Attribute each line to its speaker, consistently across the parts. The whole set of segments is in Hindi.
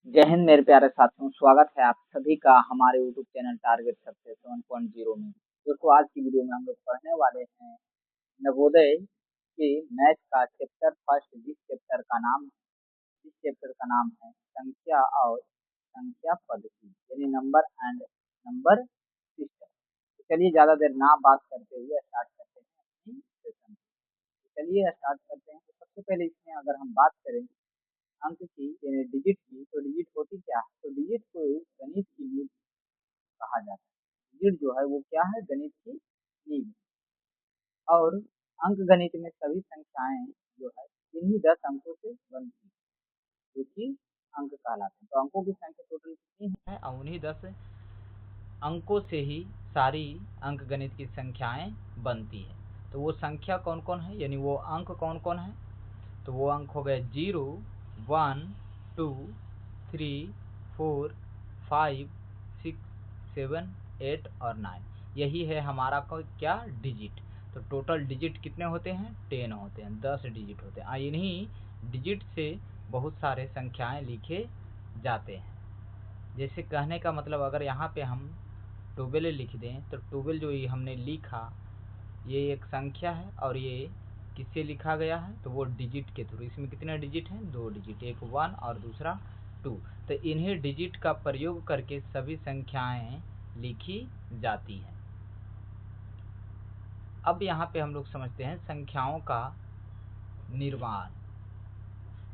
Speaker 1: जय हिंद मेरे प्यारे साथियों, स्वागत है आप सभी का हमारे यूट्यूब चैनल टारगेट सक्सेस 7.0 में। दोस्तों, आज की वीडियो में हम लोग पढ़ने वाले हैं नवोदय के मैथ का चैप्टर फर्स्ट, जिस चैप्टर का नाम है संख्या और संख्या पद्धति, यानी नंबर एंड नंबर सिस्टम। तो चलिए ज्यादा देर ना बात करते हुए स्टार्ट करते हैं अपनी सेशन। चलिए स्टार्ट करते हैं। तो सबसे पहले इसमें अगर हम बात करें अंक की यानी डिजिट की, तो डिजिट होती क्या है? तो डिजिट को गणित की नींव कहा जाता है। डिजिट जो है वो क्या है? गणित की नींव। और अंक गणित में सभी संख्याएं जो है इन्हीं 10 अंकों से बनती है, जो कि अंक कहलाते हैं। तो अंकों की संख्या टोटल कितनी है? और उन्हीं 10 अंकों से ही सारी अंक गणित की संख्याएं बनती है। तो वो संख्या कौन कौन है, यानी वो अंक कौन कौन है? तो वो अंक हो गए 0, 1, 2, 3, 4, 5, 6, 7, 8 और 9। यही है हमारा क्या डिजिट। तो टोटल डिजिट कितने होते हैं? 10 होते हैं, 10 डिजिट होते हैं। इन्हीं डिजिट से बहुत सारे संख्याएं लिखे जाते हैं। जैसे कहने का मतलब, अगर यहाँ पे हम 12 लिख दें तो 12 जो ये हमने लिखा, ये एक संख्या है और ये किससे लिखा गया है? तो वो डिजिट के थ्रू। इसमें कितने डिजिट हैं? 2 डिजिट, एक 1 और दूसरा 2। तो इन्हीं डिजिट का प्रयोग करके सभी संख्याएं लिखी जाती हैं। अब यहाँ पे हम लोग समझते हैं संख्याओं का निर्माण।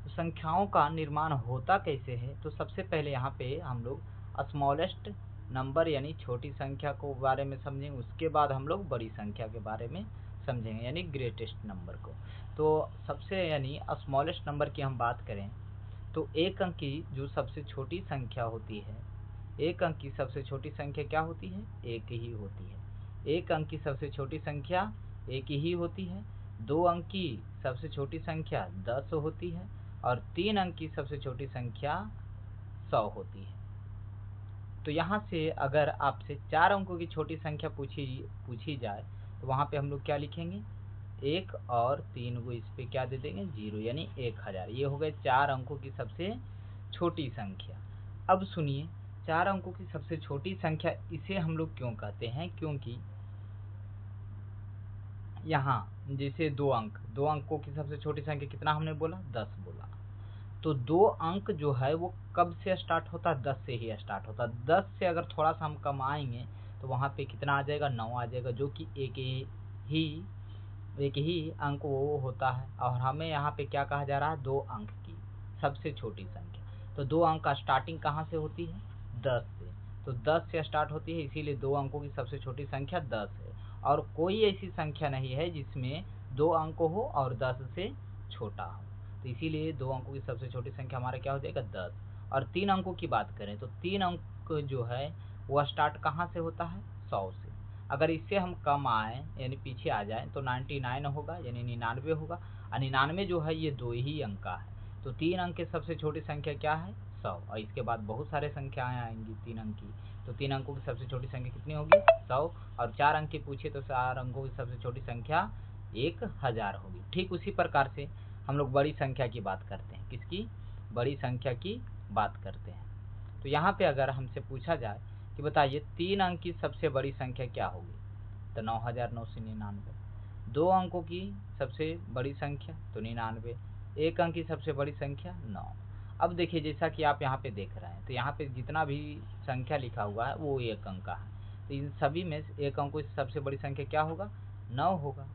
Speaker 1: तो संख्याओं का निर्माण होता कैसे है? तो सबसे पहले यहाँ पे हम लोग स्मॉलेस्ट नंबर यानी छोटी संख्या को बारे में समझेंगे, उसके बाद हम लोग बड़ी संख्या के बारे में समझेंगे यानी ग्रेटेस्ट नंबर को। तो सबसे यानी स्मॉलेस्ट नंबर की हम बात करें तो एक अंक की जो सबसे छोटी संख्या होती है, एक अंक की सबसे छोटी संख्या क्या होती है? एक ही होती है। एक अंक की सबसे छोटी संख्या एक ही होती है। 2 अंक की सबसे छोटी संख्या 10 होती है और 3 अंक की सबसे छोटी संख्या 100 होती है। तो यहाँ से अगर आपसे 4 अंकों की छोटी संख्या पूछी जाए तो वहाँ पे हम लोग क्या लिखेंगे? 1 और 3 को इस पे क्या दे देंगे? 0, यानी 1000। ये हो गए 4 अंकों की सबसे छोटी संख्या। अब सुनिए, 4 अंकों की सबसे छोटी संख्या इसे हम लोग क्यों कहते हैं? क्योंकि यहाँ जैसे 2 अंकों की सबसे छोटी संख्या कितना हमने बोला? 10 बोला। तो 2 अंक जो है वो कब से स्टार्ट होता है? 10 से ही स्टार्ट होता है। 10 से अगर थोड़ा सा हम कम आएंगे तो वहाँ पे कितना आ जाएगा? 9 आ जाएगा, जो कि एक ही अंक वो होता है। और हमें यहाँ पे क्या कहा जा रहा है? 2 अंक की सबसे छोटी संख्या। तो 2 अंक का स्टार्टिंग कहाँ से होती है? 10 से। तो 10 से स्टार्ट होती है, इसीलिए 2 अंकों की सबसे छोटी संख्या 10 है। और कोई ऐसी संख्या नहीं है जिसमें 2 अंक हो और 10 से छोटा हो। तो इसीलिए 2 अंकों की सबसे छोटी संख्या हमारा क्या हो जाएगा? 10। और 3 अंकों की बात करें तो 3 अंक जो है वो स्टार्ट कहाँ से होता है? 100 से। अगर इससे हम कम आए यानी पीछे आ जाए तो 99 होगा, यानी 99 होगा। और 99 जो है ये 2 ही अंक का है। तो 3 अंक की सबसे छोटी संख्या क्या है? 100। और इसके बाद बहुत सारे संख्याएं आएंगी 3 अंक की। तो 3 अंकों की सबसे छोटी संख्या कितनी होगी? 100। और 4 अंक की पूछे तो 4 अंकों की सबसे छोटी संख्या 1000 होगी। ठीक उसी प्रकार से हम लोग बड़ी संख्या की बात करते हैं। किसकी? बड़ी संख्या की बात करते हैं। तो यहाँ पे अगर हमसे पूछा जाए कि बताइए 3 अंक की सबसे बड़ी संख्या क्या होगी? तो 9999। 2 अंकों की सबसे बड़ी संख्या तो 99। 1 अंक की सबसे बड़ी संख्या 9। अब देखिए, जैसा कि आप यहाँ पे देख रहे हैं तो यहाँ पे जितना भी संख्या लिखा हुआ है वो 1 अंक का है। तो इन सभी में 1 अंकों की सबसे बड़ी संख्या क्या होगा? 9 होगा।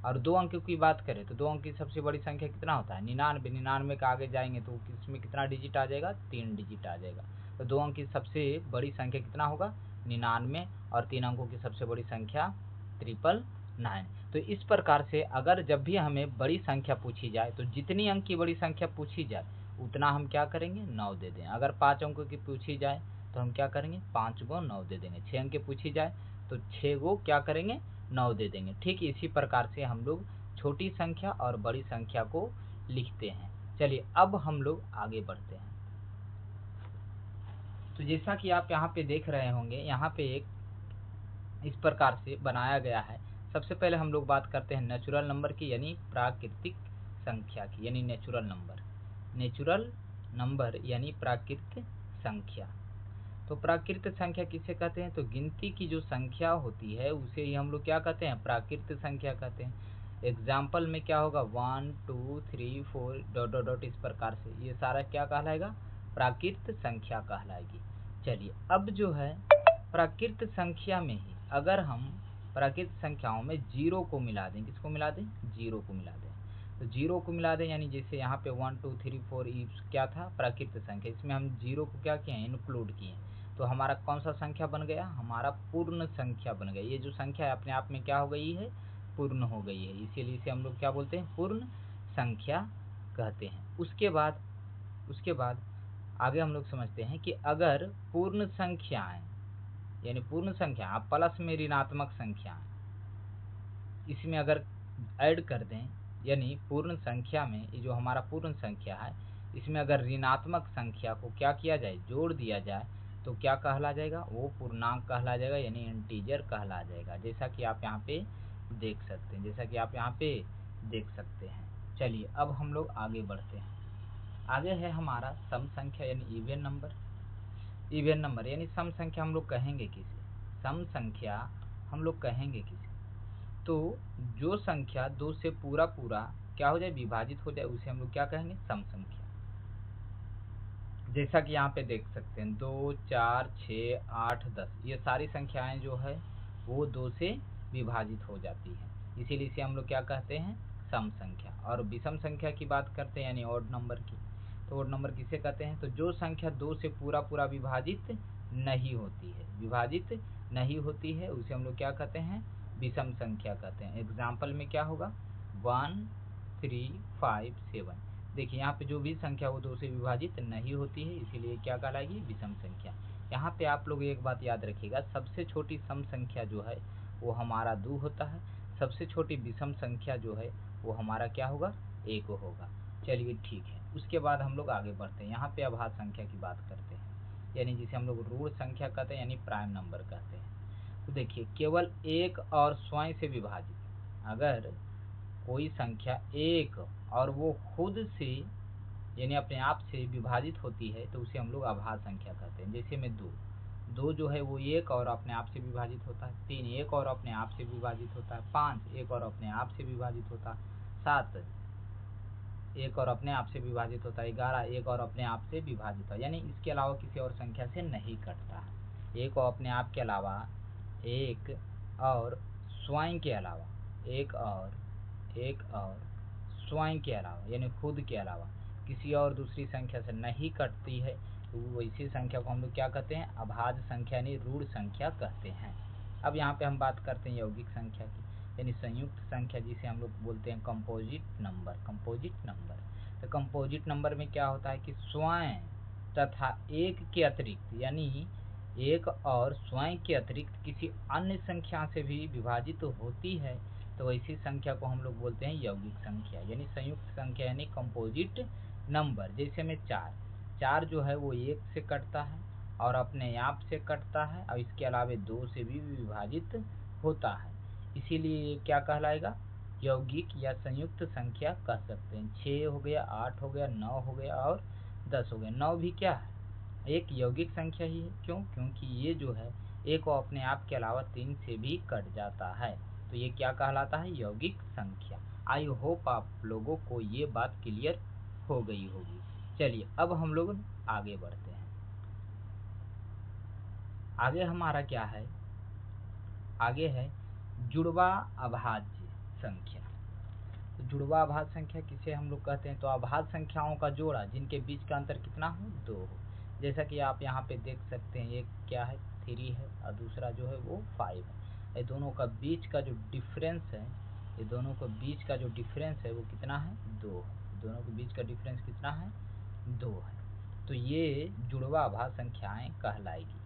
Speaker 1: और 2 अंकों की बात करें तो 2 अंक की सबसे बड़ी संख्या कितना होता है? 99। 99 का आगे जाएंगे तो इसमें कितना डिजिट आ जाएगा? 3 डिजिट आ जाएगा। तो 2 अंक की सबसे बड़ी संख्या कितना होगा? 99। और 3 अंकों की सबसे बड़ी संख्या 999। तो इस प्रकार से अगर जब भी हमें बड़ी संख्या पूछी जाए तो जितनी अंक की बड़ी संख्या पूछी जाए उतना हम क्या करेंगे? 9 दे दें। अगर 5 अंकों की पूछी जाए तो हम क्या करेंगे? 5 गो 9 दे देंगे। 6 अंक की पूछी जाए तो 6 गो क्या करेंगे? 9 दे देंगे। ठीक इसी प्रकार से हम लोग छोटी संख्या और बड़ी संख्या को लिखते हैं। चलिए अब हम लोग आगे बढ़ते हैं। तो जैसा कि आप यहाँ पे देख रहे होंगे, यहाँ पे एक इस प्रकार से बनाया गया है। सबसे पहले हम लोग बात करते हैं नेचुरल नंबर की, यानी प्राकृतिक संख्या की, यानी नेचुरल नंबर। नेचुरल नंबर यानी प्राकृत संख्या। तो प्राकृत संख्या किसे कहते हैं? तो गिनती की जो संख्या होती है उसे ही हम लोग क्या कहते हैं? प्राकृत संख्या कहते हैं। एग्जाम्पल में क्या होगा? 1 2 3 4 डॉट डॉट डॉट, इस प्रकार से ये सारा क्या कहलाएगा? प्राकृत संख्या कहलाएगी। चलिए अब जो है प्राकृत संख्या में ही अगर हम प्राकृत संख्याओं में जीरो को मिला दें, किसको मिला दें? जीरो को मिला दें। तो जीरो को मिला दें यानी जैसे यहाँ पे 1 2 3 4 क्या था? प्राकृत संख्या, इसमें हम जीरो को क्या किए हैं? इंक्लूड किए। तो हमारा कौन सा संख्या बन गया? हमारा पूर्ण संख्या बन गया। ये जो संख्या है अपने आप में क्या हो गई है? पूर्ण हो गई है, इसीलिए इसे हम लोग क्या बोलते हैं? पूर्ण संख्या कहते हैं। उसके बाद आगे हम लोग समझते हैं कि अगर पूर्ण संख्याएं यानी पूर्ण संख्या प्लस में ऋणात्मक संख्या इसमें अगर ऐड कर दें, यानी पूर्ण संख्या में ये जो हमारा पूर्ण संख्या है इसमें अगर ऋणात्मक संख्या को क्या किया जाए? जोड़ दिया जाए तो क्या कहला जाएगा? वो पूर्णांक कहला जाएगा यानी इंटीजर कहला जाएगा, जैसा कि आप यहाँ पे देख सकते हैं। चलिए अब हम लोग आगे बढ़ते हैं। आगे है हमारा सम संख्या यानी इवन नंबर यानी सम संख्या हम लोग कहेंगे किसे? सम संख्या हम लोग कहेंगे किसे? तो जो संख्या दो से पूरा क्या हो जाए? विभाजित हो जाए, उसे हम लोग क्या कहेंगे? सम संख्या। जैसा कि यहाँ पे देख सकते हैं 2 4 6 8 10 ये सारी संख्याएं जो है वो 2 से विभाजित हो जाती है, इसीलिए इसे हम लोग क्या कहते हैं? सम संख्या। और विषम संख्या की बात करते हैं यानी ऑड नंबर की, तो ऑड नंबर किसे कहते हैं? तो जो संख्या 2 से पूरा विभाजित नहीं होती है उसे हम लोग क्या कहते हैं? विषम संख्या कहते हैं। एग्जाम्पल में क्या होगा? 1 3 5 7। देखिए यहाँ पे जो भी संख्या वो 2 से विभाजित नहीं होती है, इसीलिए क्या कहलाएगी? विषम संख्या। यहाँ पे आप लोग एक बात याद रखिएगा, सबसे छोटी सम संख्या जो है वो हमारा 2 होता है, सबसे छोटी विषम संख्या जो है वो हमारा क्या होगा? 1 होगा। चलिए ठीक है। उसके बाद हम लोग आगे बढ़ते हैं। यहाँ पे अभाज्य संख्या की बात करते हैं, यानी जिसे हम लोग ऋण संख्या कहते हैं यानी प्राइम नंबर कहते हैं। तो देखिए केवल एक और स्वयं से विभाजित, अगर कोई संख्या एक और वो खुद से यानी अपने आप से विभाजित होती है तो उसे हम लोग अभाज्य संख्या कहते हैं। जैसे में 2 जो है वो एक और अपने आप से विभाजित होता है, 3 एक और अपने आप से विभाजित होता है, 5 एक और अपने आप से विभाजित होता है, 7 एक और अपने आप से विभाजित होता है, 11 एक और अपने आप से विभाजित होता है, यानी इसके अलावा किसी और संख्या से नहीं कटता है। एक और अपने आप के अलावा, एक और स्वयं के अलावा, एक और स्वयं के अलावा यानी खुद के अलावा किसी और दूसरी संख्या से नहीं कटती है, तो वैसी संख्या को हम लोग क्या कहते हैं? अभाज्य संख्या यानी ऋण संख्या कहते हैं। अब यहाँ पे हम बात करते हैं यौगिक संख्या की, यानी संयुक्त संख्या, जिसे हम लोग बोलते हैं कंपोजिट नंबर। तो कंपोजिट नंबर में क्या होता है कि स्वयं तथा एक के अतिरिक्त यानी एक और स्वयं के अतिरिक्त किसी अन्य संख्या से भी विभाजित होती है, तो ऐसी संख्या को हम लोग बोलते हैं यौगिक संख्या यानी संयुक्त संख्या यानी कंपोजिट नंबर। जैसे में 4 जो है वो 1 से कटता है और अपने आप से कटता है और इसके अलावा 2 से भी विभाजित होता है, इसीलिए ये क्या कहलाएगा? यौगिक या संयुक्त संख्या कह सकते हैं। 6 हो गया, 8 हो गया, 9 हो गया और 10 हो गया। 9 भी क्या है? एक यौगिक संख्या ही है। क्यों? क्योंकि ये जो है एक और अपने आप के अलावा 3 से भी कट जाता है, तो ये क्या कहलाता है? यौगिक संख्या। आई होप आप लोगों को ये बात क्लियर हो गई होगी। चलिए अब हम लोग आगे बढ़ते हैं। आगे हमारा क्या है? आगे है जुड़वा अभाज्य संख्या। तो जुड़वा अभाज्य संख्या किसे हम लोग कहते हैं? तो अभाज्य संख्याओं का जोड़ा जिनके बीच का अंतर कितना हो? 2 हो। जैसा कि आप यहाँ पे देख सकते हैं, एक क्या है? 3 है और दूसरा जो है वो 5 है। ये दोनों का बीच का जो डिफरेंस है, वो कितना है? 2 है। दोनों के बीच का डिफरेंस कितना है? 2 है। तो ये जुड़वा अभाज्य संख्याएं कहलाएगी,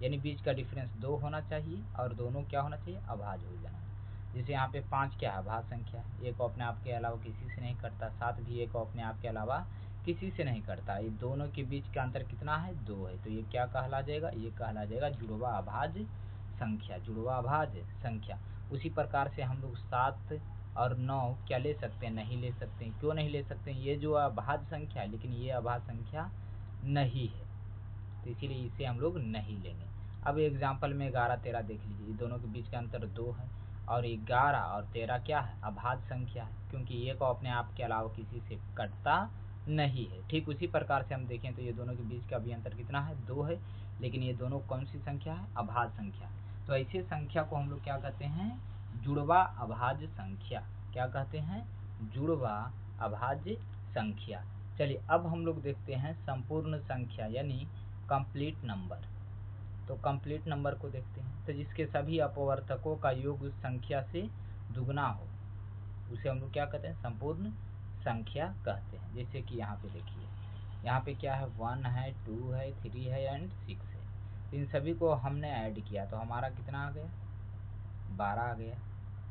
Speaker 1: यानी बीच का डिफरेंस 2 होना चाहिए और दोनों क्या होना चाहिए? अभाज्य हो जाना। जैसे यहाँ पे 5 क्या है? अभाज्य संख्या है, एक अपने आप के अलावा किसी से नहीं कटता। 7 भी एक अपने आप के अलावा किसी से नहीं कटता। ये दोनों के बीच का अंतर कितना है? 2 है। तो ये क्या कहला जाएगा? ये कहला जाएगा जुड़वा अभाज्य संख्या। उसी प्रकार से हम लोग 7 और 9 क्या ले सकते हैं, नहीं ले सकते हैं। क्यों नहीं ले सकते हैं, ये जो अभाज्य संख्या है लेकिन ये अभाज्य संख्या नहीं है, तो इसीलिए इसे हम लोग नहीं लेंगे। अब एग्जाम्पल में 11 13 देख लीजिए, ये दोनों के बीच का अंतर 2 है और 11 और 13 क्या है, अभाज्य संख्या है, क्योंकि ये को अपने आप के अलावा किसी से कटता नहीं है। ठीक उसी प्रकार से हम देखें तो ये दोनों के बीच का भी अंतर कितना है, 2 है, लेकिन ये दोनों कौन सी संख्या है, अभाज्य संख्या। तो ऐसे संख्या को हम लोग क्या कहते हैं, जुड़वा अभाज्य संख्या। क्या कहते हैं, जुड़वा अभाज्य संख्या। चलिए अब हम लोग देखते हैं संपूर्ण संख्या यानी कंप्लीट नंबर। तो कंप्लीट नंबर को देखते हैं, तो जिसके सभी अपवर्तकों का योग उस संख्या से दुगना हो उसे हम लोग क्या कहते हैं, संपूर्ण संख्या कहते हैं। जैसे कि यहाँ पे देखिए, यहाँ पे क्या है, 1 है, 2 है, 3 है एंड 6 है। तो इन सभी को हमने ऐड किया तो हमारा कितना आ गया, 12 आ गया।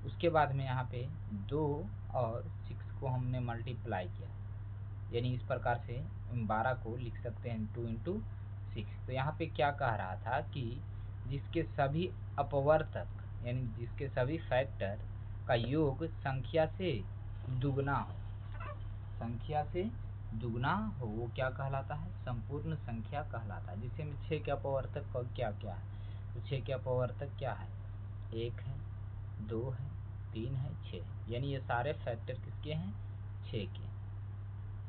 Speaker 1: उसके बाद में यहाँ पे 2 और 6 को हमने मल्टीप्लाई किया, यानी इस प्रकार से 12 को लिख सकते हैं 2 इंटू 6। तो यहाँ पे क्या कह रहा था कि जिसके सभी अपवर्तक यानी जिसके सभी फैक्टर का योग संख्या से दुगना हो, संख्या से दुगना हो, वो क्या कहलाता है, संपूर्ण संख्या कहलाता है। जिससे में 6 के अपवर्तक क्या क्या है, तो 6 के अपवर्तक क्या है, 1 है, 2 है, 3 है, 6 है, यानी ये सारे फैक्टर किसके हैं, 6 के।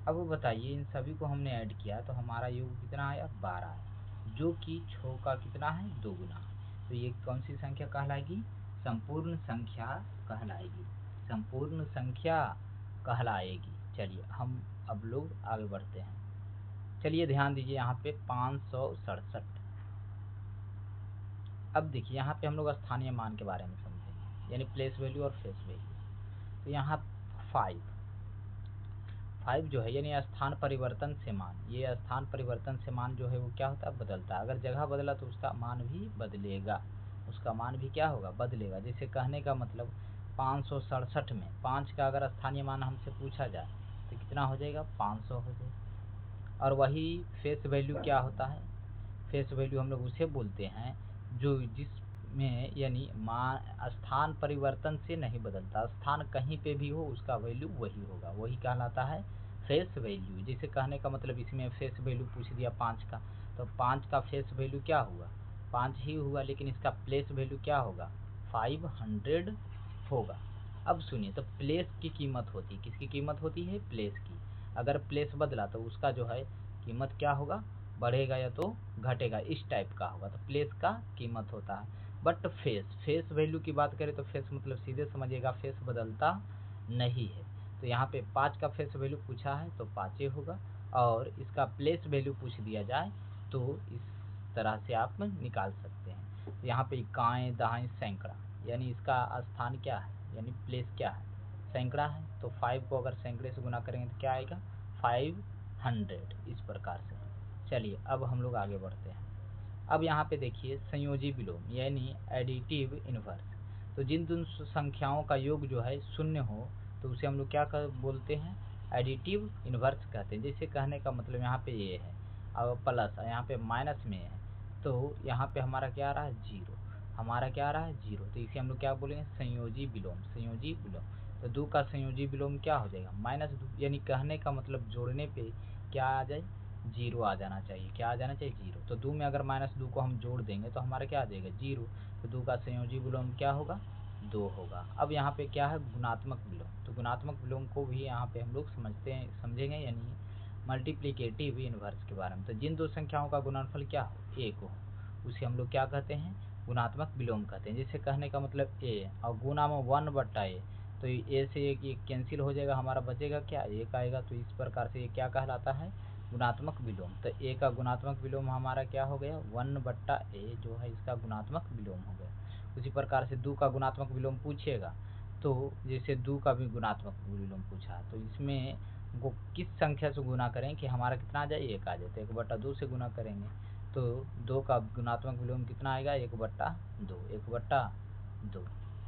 Speaker 1: अब वो बताइए, इन सभी को हमने ऐड किया तो हमारा योग कितना आया, 12 है, जो कि 6 का कितना है, दोगुना। तो ये कौन सी संख्या कहलाएगी, संपूर्ण संख्या कहलाएगी, संपूर्ण संख्या कहलाएगी। चलिए हम अब लोग आगे बढ़ते हैं। चलिए ध्यान दीजिए यहाँ पे 567। अब देखिए यहाँ पे हम लोग स्थानीय मान के बारे में समझेंगे, यानी प्लेस वैल्यू और फेस वैल्यू। तो यहाँ 5 जो है यानी स्थान परिवर्तन से मान, ये स्थान परिवर्तन से मान जो है वो क्या होता है, बदलता है। अगर जगह बदला तो उसका मान भी बदलेगा, उसका मान भी क्या होगा, बदलेगा। जैसे कहने का मतलब 567 में 5 का अगर स्थानीय मान हमसे पूछा जाए तो कितना हो जाएगा, 500 हो जाएगा। और वही फेस वैल्यू क्या होता है, फेस वैल्यू हम लोग उसे बोलते हैं जो जिसमें यानी मान स्थान परिवर्तन से नहीं बदलता, स्थान कहीं पे भी हो उसका वैल्यू वही होगा, वही कहलाता है फेस वैल्यू। जैसे कहने का मतलब इसमें फेस वैल्यू पूछ दिया 5 का, तो 5 का फेस वैल्यू क्या हुआ, 5 ही हुआ, लेकिन इसका प्लेस वैल्यू क्या होगा, 500 होगा। अब सुनिए, तो प्लेस की कीमत होती है, किसकी कीमत होती है, प्लेस की। अगर प्लेस बदला तो उसका जो है कीमत क्या होगा, बढ़ेगा या तो घटेगा, इस टाइप का होगा, तो प्लेस का कीमत होता है। बट फेस वैल्यू की बात करें तो फेस मतलब सीधे समझिएगा, फेस बदलता नहीं है। तो यहाँ पे 5 का फेस वैल्यू पूछा है तो 5 होगा, और इसका प्लेस वैल्यू पूछ दिया जाए तो इस तरह से आप निकाल सकते हैं। तो यहाँ पे इकाई दहाई सैकड़ा, यानी इसका स्थान क्या है, यानी प्लेस क्या है, सैकड़ा है। तो 5 को अगर सैकड़े से गुना करेंगे तो क्या आएगा, 500, इस प्रकार से। चलिए अब हम लोग आगे बढ़ते हैं। अब यहाँ पे देखिए संयोजी विलोम यानी एडिटिव इनवर्स। तो जिन दोनों संख्याओं का योग जो है शून्य हो तो उसे हम लोग क्या बोलते हैं, एडिटिव इनवर्स कहते हैं। जैसे कहने का मतलब यहाँ पे ये है और प्लस यहाँ पे माइनस में है, तो यहाँ पे हमारा क्या आ रहा है, 0, हमारा क्या आ रहा है, 0, तो इसे हम लोग क्या बोलेंगे, संयोजी विलोम, संयोजी विलोम। तो 2 का संयोजी विलोम क्या हो जाएगा, -2, यानी कहने का मतलब जोड़ने पे क्या आ जाए, 0 आ जाना चाहिए, क्या आ जाना चाहिए, 0। तो 2 में अगर -2 को हम जोड़ देंगे तो हमारा क्या आ जाएगा, 0। तो 2 का संयोजी विलोम क्या होगा, 2 होगा। अब यहाँ पे क्या है, गुणात्मक विलोम। तो गुणात्मक विलोम को भी यहाँ पे हम लोग समझेंगे यानी मल्टीप्लिकेटिव इनवर्स के बारे में। तो जिन दो संख्याओं का गुणनफल क्या हो, 1 हो, उसे हम लोग क्या कहते हैं, गुणात्मक विलोम कहते हैं। जैसे कहने का मतलब a और गुना में 1/a, तो a से ये कैंसिल हो जाएगा, हमारा बचेगा क्या, 1 आएगा। तो इस प्रकार से ये क्या कहलाता है, गुणात्मक विलोम। तो a का गुणात्मक विलोम हमारा क्या हो गया, 1/a जो है इसका गुणात्मक विलोम हो गया। उसी प्रकार से 2 का गुणात्मक विलोम पूछेगा, तो जैसे 2 का भी गुणात्मक विलोम पूछा, तो इसमें वो किस संख्या से गुना करें कि हमारा कितना आ जाए, 1 आ जाए। तो 1/2 से गुना करेंगे तो 2 का गुणात्मक विलोम कितना आएगा, 1/2, 1/2।